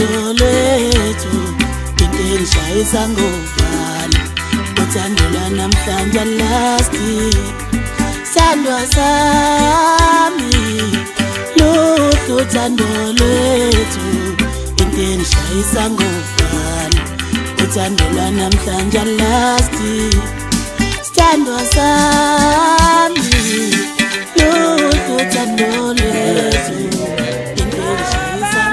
uthando lwethu into engishayisa ngovalo uthando lwanamhlanje lasti sandwa sami luhlu uthando lwethu into engishayisa ngovalo uthando lwanamhlanje lasti sandwa sami luhlu uthando lwethu into engishayisa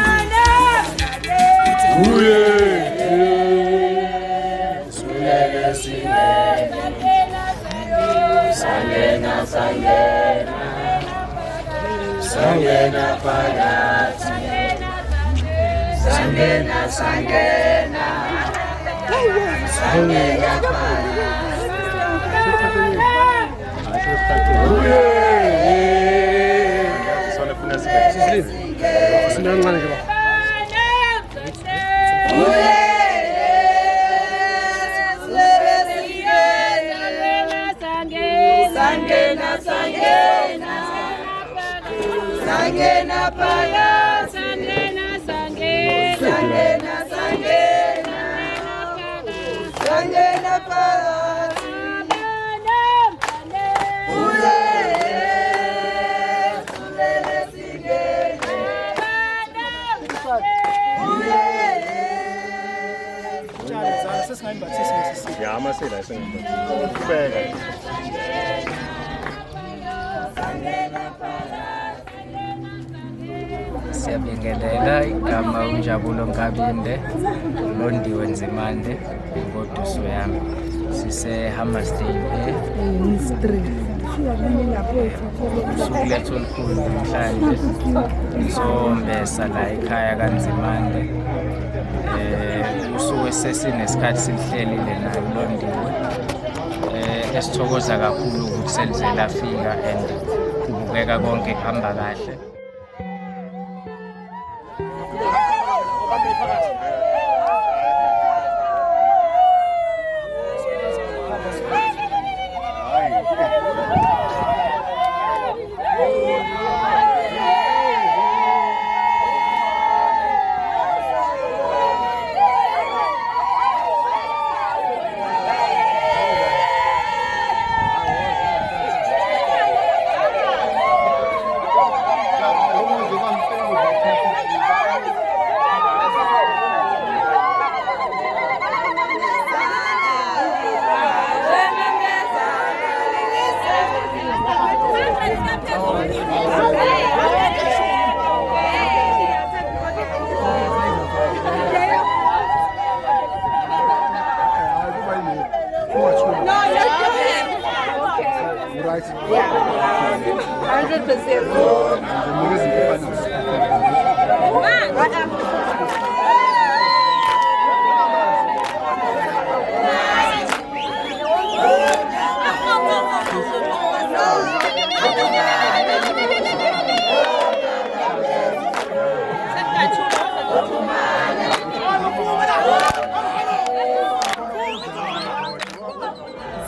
Siyabingelela igama uNjabulo Nkabinde Londiwe Nzimande ngoduso yami sise-Hammersdale usuku lethu olukhulu namhlanje sombesa la ekhaya kaNzimande usuke sesinesikhathi simhlelile naye uLondiwe esithokoza kakhulu ukuthi selize lafika and kubukeka konke kuhamba kahle.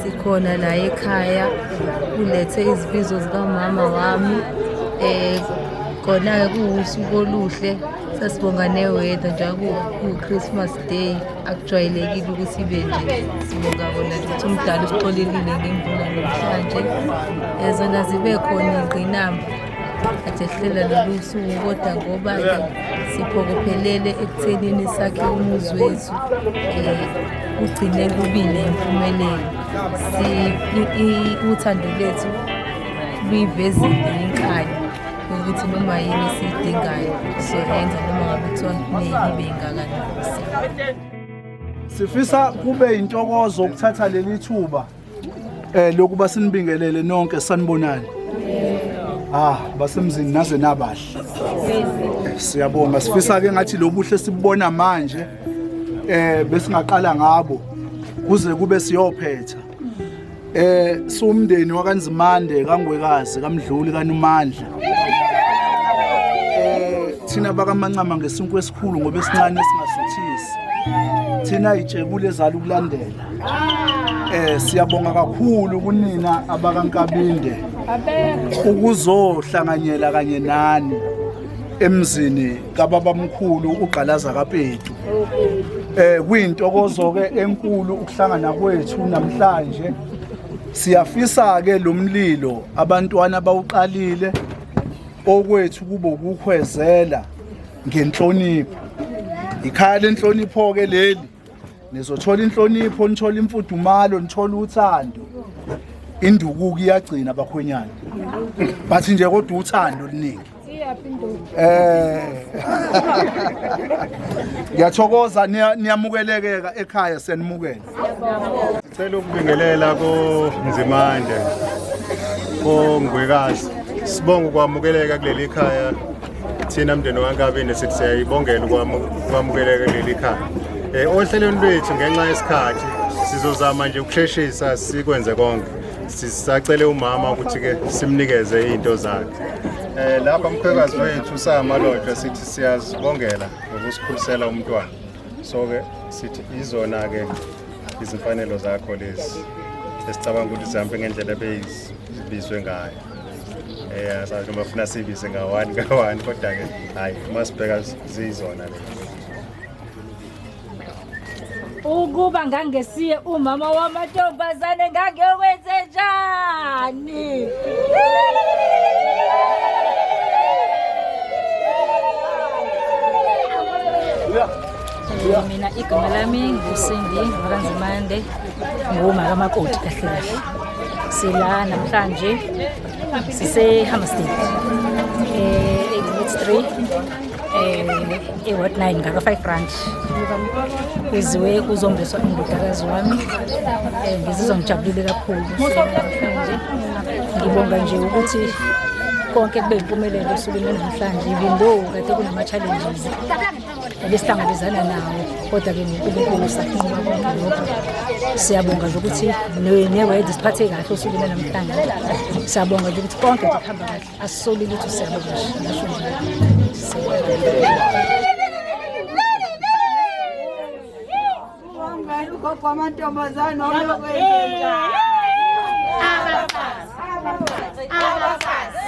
Sikhona la ekhaya kulethe izibizo zikamama wami khona kuusuku oluhle sasibonga neweather nje ku-Christmas Day akujwayelekile ukuthi ibe nje sibonga bona ukuthi umdala usixolelile ngemvula namhlanje zona zibe khona ingqinamba ade hlela lolu suku kodwa ngoba-ke siphokophelele ekuthenini sakhe umuzi wethu ugcine kubile impumelelo uthando lethu luyivezile inkani ukuthi noma yini esiyidingayo soyenza noma ngabe kuthiwa ibe ingakanani. Sifisa kube intokozo ukuthatha leli thuba lokuba sinibingelele nonke sanibonani. Basemzini naze nabahle. Siyabonga sifisa ke ngathi lobuhle sibona manje besingaqala ngabo kuze kube siyophetha. Sumndeni wakaNzimande kaNgwekazi kaMdluli kaNomandla. Thina bakaMancama ngesinkwe esikhulu ngoba esincane singasuthisi. Thina ijebule ezala ukulandela. Siyabonga kakhulu kunina abakaNkabinde ukuzohlanganyela kanye nani emzini kababamkhulu uGqalaza kaPetu. Kuyintokozo ke enkulu ukuhlangana kwethu namhlanje. Siyafisa ke lo mlilo abantwana bawuqalile okwethu kube ukukhwezela ngenhlonipho. Ikhaya lenhlonipho ke leli nizothola inhlonipho, nithola imfudumalo, nithola uthando. Induku iyagcina bakhwenyana. Bathi nje kodwa uthando liningi. Ngiyathokoza niyamukeleka ekhaya senimukela. Sicela ukubingelela koNzimande koNgwekazi. Sibonga ukwamukeleka kuleli khaya. Thina mndeni waNkabini sithi siyayibongela ukwamukeleka kuleli khaya. Ohlelweni lwethu ngenxa yesikhathi sizozama nje ukusheshisa sikwenze konke. Sisacele umama ukuthi ke simnikeze izinto zakhe. Lapha umkhwekazi wethu uSamalodwa sithi siyazibongela ngokusikhulisela umntwana. So ke sithi izona ke izimfanelo zakho lezi esicabanga ukuthi zihambe ngendlela ebeyizibizwe ngayo. Sathi bafuna sibize ngawani kodwa ke hayi masibheka zizona lezi. Ukuba ngangesiye umama wamantombazane ngangekwenze njani? Mina igama lami nguSindi Nzimande, nguma kamakoti kahle kahle. Sila namhlanje sise-Hammersdale e-3 e-Ward 9 ngaka-5 Rand. Kuziwe kuzombeswa indodakazi wami. Ngizizwa ngijabulile kakhulu namhlanje. Ngibonga nje ukuthi konke kube impumelelo esukwini namhlanje, even though kade kunama-challenges ebesihlangabezana nawo, kodwa ke ngoNkulunkulu sakhuluma konke lokho. Siyabonga nje ukuthi newedi siphathe kahle osukwini namhlanje. Siyabonga nje ukuthi konke kuhamba kahle, asisoli lutho. Siyabonga ngisho nje. Kwamantombazane olokwenze njani? Abafazi.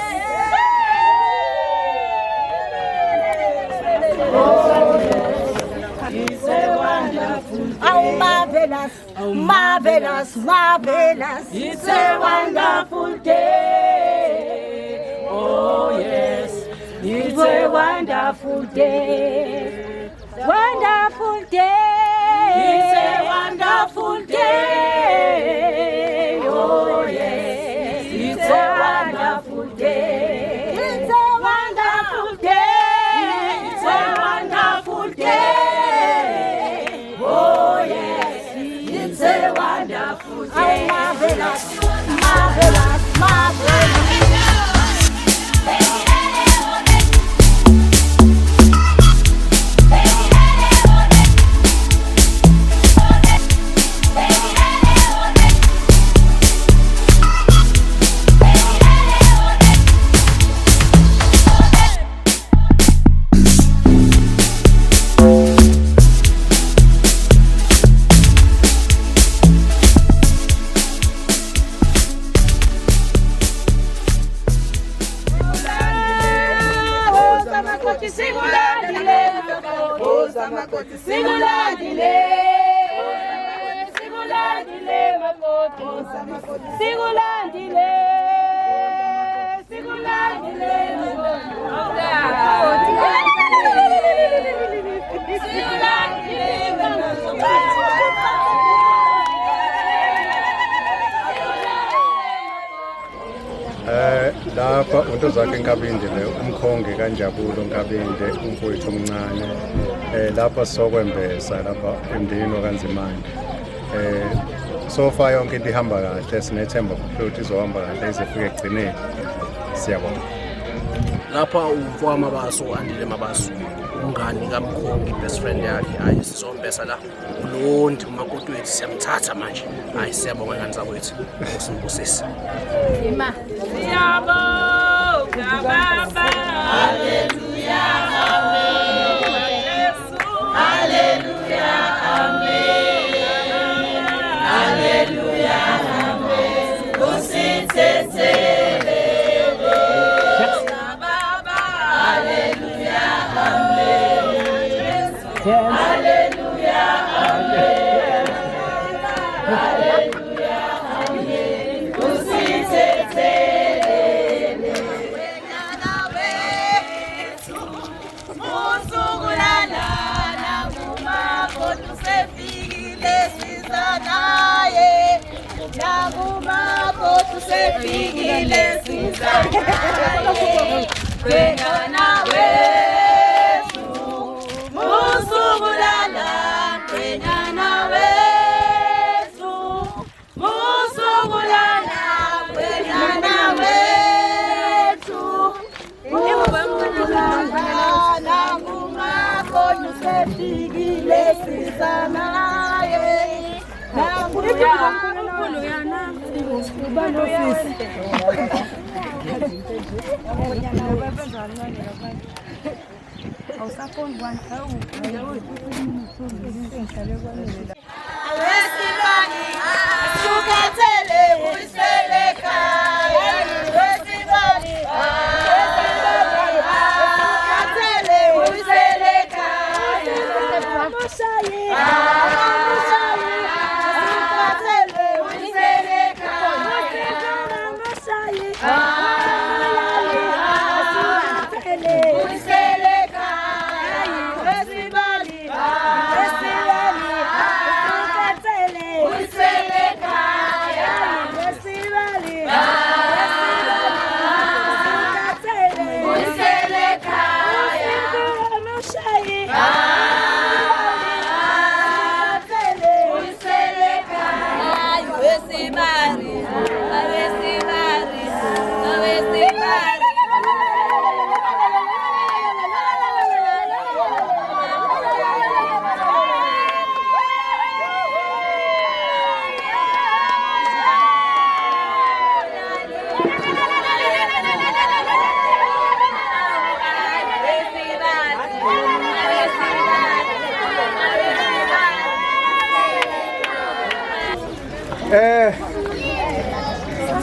It's a wonderful day. Oh, marvelous, marvelous, marvelous. It's a wonderful day. Oh, yes. It's a wonderful day. Wonderful day. It's a wonderful day. Oh, yes. It's a wonderful day. It's a wonderful day. It's a wonderful day. Oh, yes. It's a wonderful day. Oh, marvelous, marvelous, marvelous. Lapha uNtozakhe Nkabinde umkhongi kaNjabulo Nkabinde umfowethu omncane lapha sokwembesa lapha emndeni kaNzimande. So far yonke into ihamba kahle, sinethemba ukuthi izohamba kahle izofika ekugcineni. Siyabonga. Lapha umfowami Mabaso Andile Mabaso, umngani kaMkhongi, best friend yakhe. Hayi sizombesa la uLondi umakoti wethu, siyamthatha manje. Hayi siyabonga ngani zakwethu. Simbusisi. Ima. Siyabonga Baba. Hallelujah. Amen. Hallelujah. Amen. Hallelujah. Amen. Kusitsetsele. Baba. Hallelujah. sefikile siza naye nakumakoti sefikile siza naye Kwenyana wethu musubulala Kwenyana wethu musubulala Kwenyana wethu nakumakoti sefikile siza naye Awesibani sukathele uyiseleka Awesibani sukathele uyiseleka Amushayi sukathele uyiseleka Amushayi sukathele uyiseleka Awesibani sukathele uyiseleka Awesibani sukathele uyiseleka Amushayi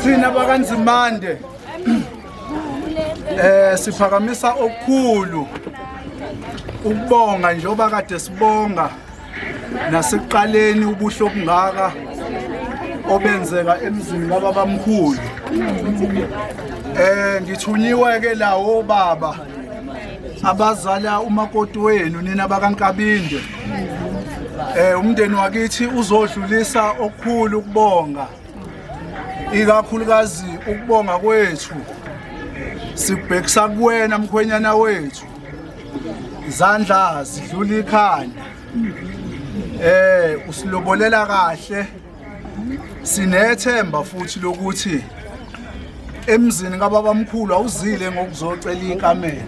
Sina bakanzimande siphakamisa okukhulu ukubonga njengoba kade sibonga nasekuqaleni ubuhle obungaka obenzeka emzini kababamkhulu ngithunyiwe ke lawo baba abazala umakoti wenu nina bakaNkabinde umndeni wakithi uzodlulisa okukhulu ukubonga ikakhulukazi ukubonga kwethu sibhekisa kuwena mkhwenyana wethu izandla zidlula ikhanda usilobolela kahle sinethemba futhi lokuthi emzini kababamkhulu awuzile ngokuzocela inkamelo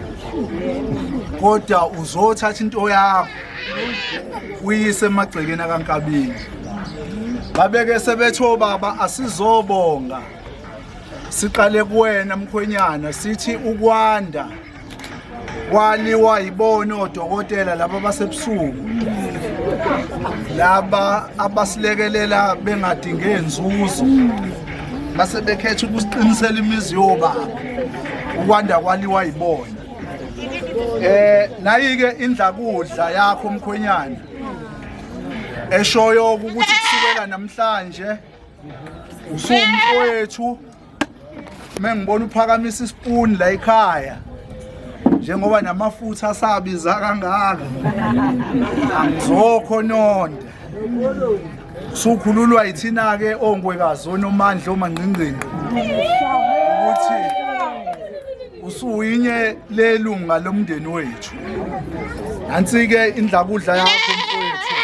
kodwa uzothatha into yakho uyise emagcekeni kaNkabinde babeke sebetho baba asizobonga siqale kuwena mkhwenyana sithi ukwanda kwaliwa yibona odokotela laba basebusuku laba abasilekelela bengadinge inzuzo base bekhetha ukusiqinisela imizi yobaba ukwanda kwaliwa yibona nayike indlakudla yakho mkhwenyana eshoyo ukuthi kusukela namhlanje usumfowethu mengibona uphakamisa ispoon la ekhaya njengoba namafutha asabiza kangaka angizokho nonde sukhululwa yithina ke ongwekazi onomandla omangqingqini ukuthi usuyinye lelunga lomndeni wethu nansi ke indlakudla yakho mfowethu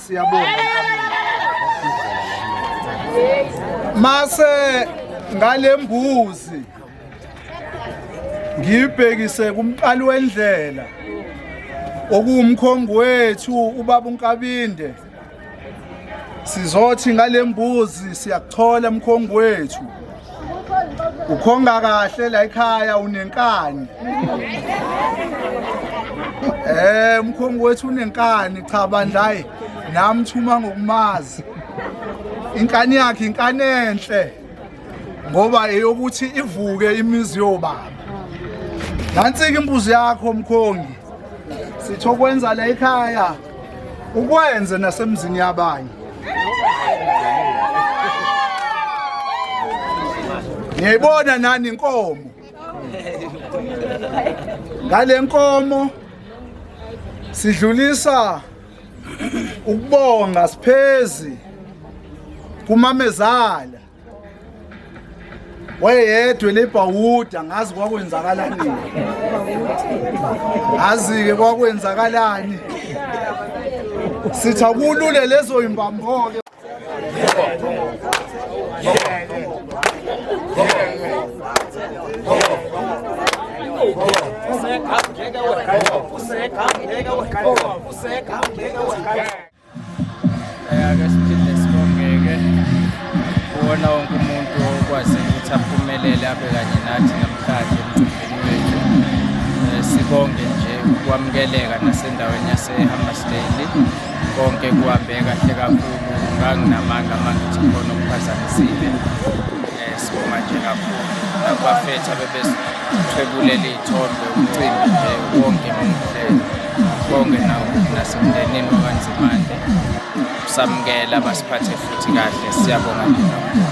siyabonga mase ngalembuzi ngibhekise kumqali wendlela okuwumkhongo wethu ubaba uNkabinde sizothi ngalembuzi siyakuthola mkhongo wethu ukhonga kahle la ekhaya unenkani mkhongo wethu unenkani cha bandlayi nami thuma ngokumazi inkani yakhe inkani enhle ngoba eyokuthi ivuke imizi yobaba nansi ke imbuzi yakho mkhongi sitho kwenza la ekhaya ukwenze nasemzini yabanye ngiyibona nani inkomo ngale nkomo sidlulisa ukubonga siphezi kumamezala wayedwe lebhawuda ngazi kwakwenzakalani azi-ke kwakwenzakalani sithi akulule lezo imbambo-ke Ake siphinde sibongeke kuwona wonke umuntu okwazi ukuthi aphumelele abe kanye nathi namhlanje emcimbini wethu. Sibonge nje ukwamukeleka nasendaweni yaseHammersdale. Konke kuhambe kahle kakhulu, nganginamanga mangithi khona okuphazamisile. Sibonga nje kakhulu nabafethu abebesithwebulela iy'thombe, umcimbi nje wonke muhle. Bonke nasemndenini wakwaNzimande samukela basiphathe futhi kahle, siyabonga nje kakhulu.